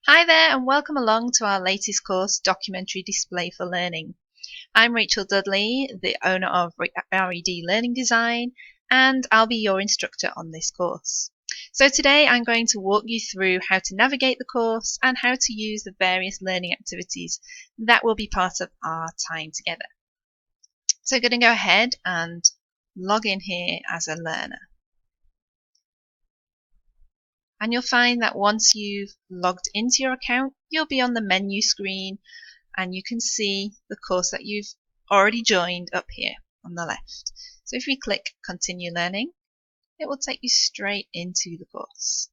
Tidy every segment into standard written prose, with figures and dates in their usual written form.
Hi there and welcome along to our latest course, Documentary Display for Learning. I'm Rachel Dudley, the owner of RED Learning Design, and I'll be your instructor on this course. So today I'm going to walk you through how to navigate the course and how to use the various learning activities that will be part of our time together. So I'm going to go ahead and log in here as a learner. And you'll find that once you've logged into your account, you'll be on the menu screen and you can see the course that you've already joined up here on the left. So if we click Continue Learning, it will take you straight into the course.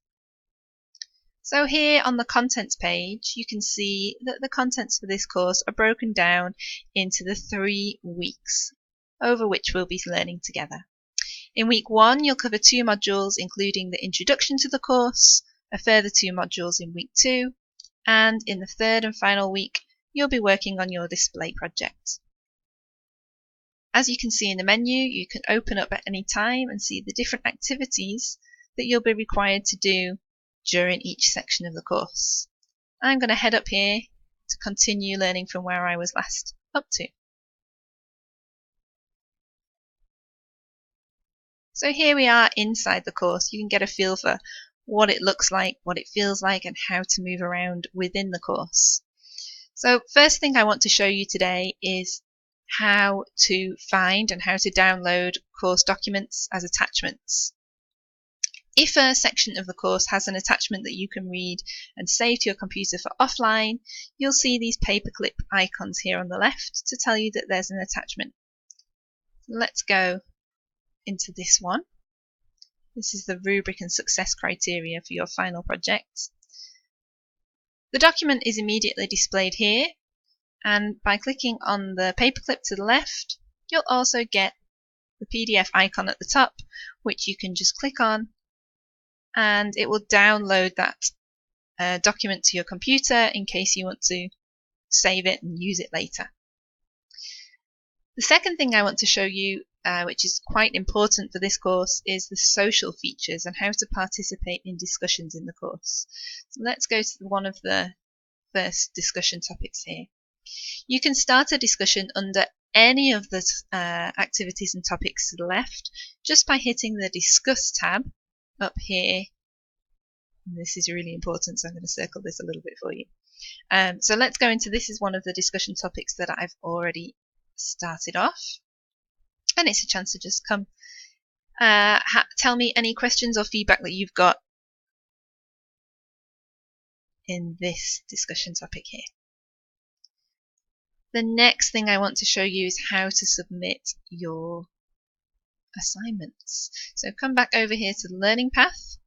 So here on the contents page, you can see that the contents for this course are broken down into the 3 weeks over which we'll be learning together. In week 1, you'll cover 2 modules, including the introduction to the course, a further 2 modules in week 2, and in the 3rd and final week, you'll be working on your display project. As you can see in the menu, you can open up at any time and see the different activities that you'll be required to do during each section of the course. I'm going to head up here to continue learning from where I was last up to. So here we are inside the course. You can get a feel for what it looks like, what it feels like, and how to move around within the course. So first thing I want to show you today is how to find and how to download course documents as attachments. If a section of the course has an attachment that you can read and save to your computer for offline, you'll see these paperclip icons here on the left to tell you that there's an attachment. Let's go into this one. This is the rubric and success criteria for your final project. The document is immediately displayed here, and by clicking on the paperclip to the left, you'll also get the PDF icon at the top, which you can just click on, and it will download that document to your computer in case you want to save it and use it later. The second thing I want to show you, which is quite important for this course, is the social features and how to participate in discussions in the course. So let's go to one of the first discussion topics here. You can start a discussion under any of the activities and topics to the left just by hitting the Discuss tab up here. And this is really important, so I'm going to circle this a little bit for you. So let's go into this is one of the discussion topics that I've already started off, and it's a chance to just come tell me any questions or feedback that you've got in this discussion topic here. The next thing I want to show you is how to submit your assignments. So come back over here to the learning path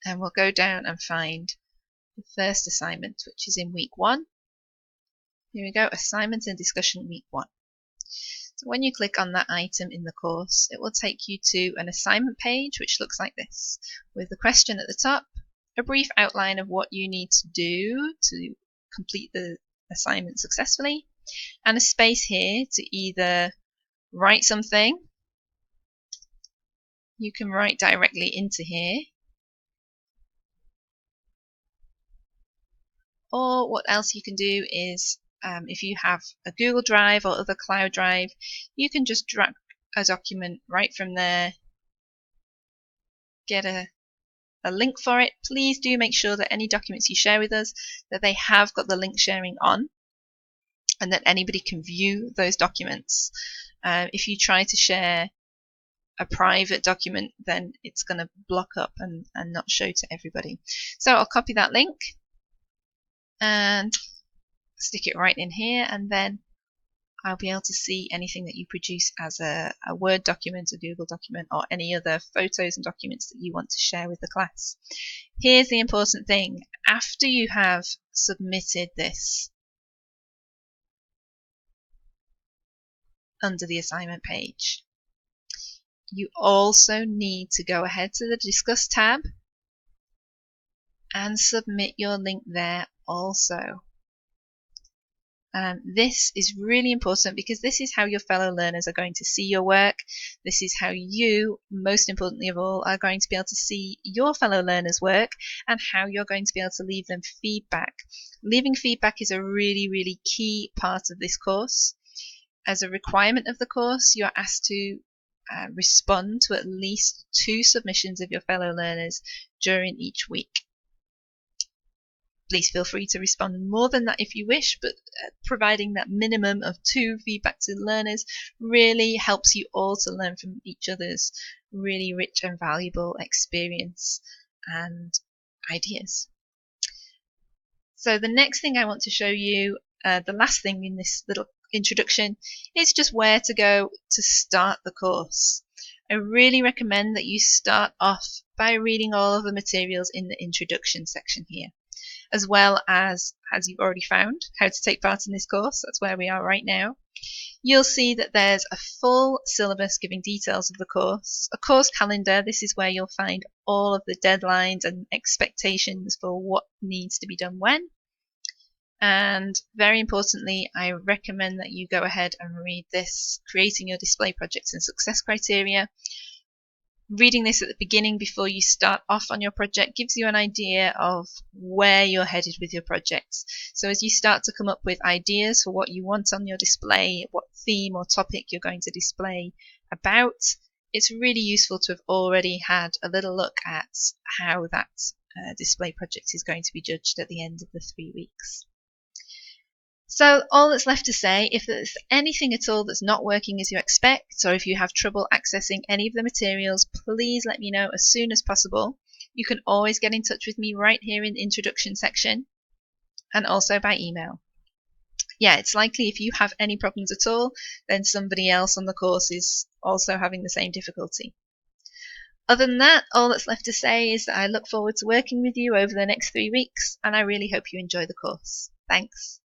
and we'll go down and find the first assignment, which is in week 1. Here we go, assignment and discussion week 1. So when you click on that item in the course, it will take you to an assignment page which looks like this, with the question at the top, a brief outline of what you need to do to complete the assignment successfully, and a space here to either write something. You can write directly into here, or what else you can do is if you have a Google Drive or other cloud drive, you can just drag a document right from there, get a link for it. Please do make sure that any documents you share with us, that they have got the link sharing on and that anybody can view those documents. If you try to share a private document, then it's going to block up and not show to everybody. So I'll copy that link and stick it right in here, and then I'll be able to see anything that you produce as a Word document, a Google document, or any other photos and documents that you want to share with the class. Here's the important thing. After you have submitted this under the assignment page, you also need to go ahead to the Discuss tab and submit your link there also. This is really important because this is how your fellow learners are going to see your work. This is how you, most importantly of all, are going to be able to see your fellow learners' work, and how you're going to be able to leave them feedback. Leaving feedback is a really, really key part of this course. As a requirement of the course, you're asked to respond to at least 2 submissions of your fellow learners during each week. Please feel free to respond more than that if you wish, but providing that minimum of 2 feedback to learners really helps you all to learn from each other's really rich and valuable experience and ideas. So the next thing I want to show you, the last thing in this little introduction, is just where to go to start the course. I really recommend that you start off by reading all of the materials in the introduction section here, as well as you've already found, how to take part in this course. That's where we are right now. You'll see that there's a full syllabus giving details of the course, a course calendar. This is where you'll find all of the deadlines and expectations for what needs to be done when. And very importantly, I recommend that you go ahead and read this, Creating Your Display Projects and Success Criteria. Reading this at the beginning before you start off on your project gives you an idea of where you're headed with your projects. So as you start to come up with ideas for what you want on your display, what theme or topic you're going to display about, it's really useful to have already had a little look at how that display project is going to be judged at the end of the 3 weeks. So all that's left to say, if there's anything at all that's not working as you expect, or if you have trouble accessing any of the materials, please let me know as soon as possible. You can always get in touch with me right here in the introduction section, and also by email. Yeah, it's likely if you have any problems at all, then somebody else on the course is also having the same difficulty. Other than that, all that's left to say is that I look forward to working with you over the next 3 weeks, and I really hope you enjoy the course. Thanks.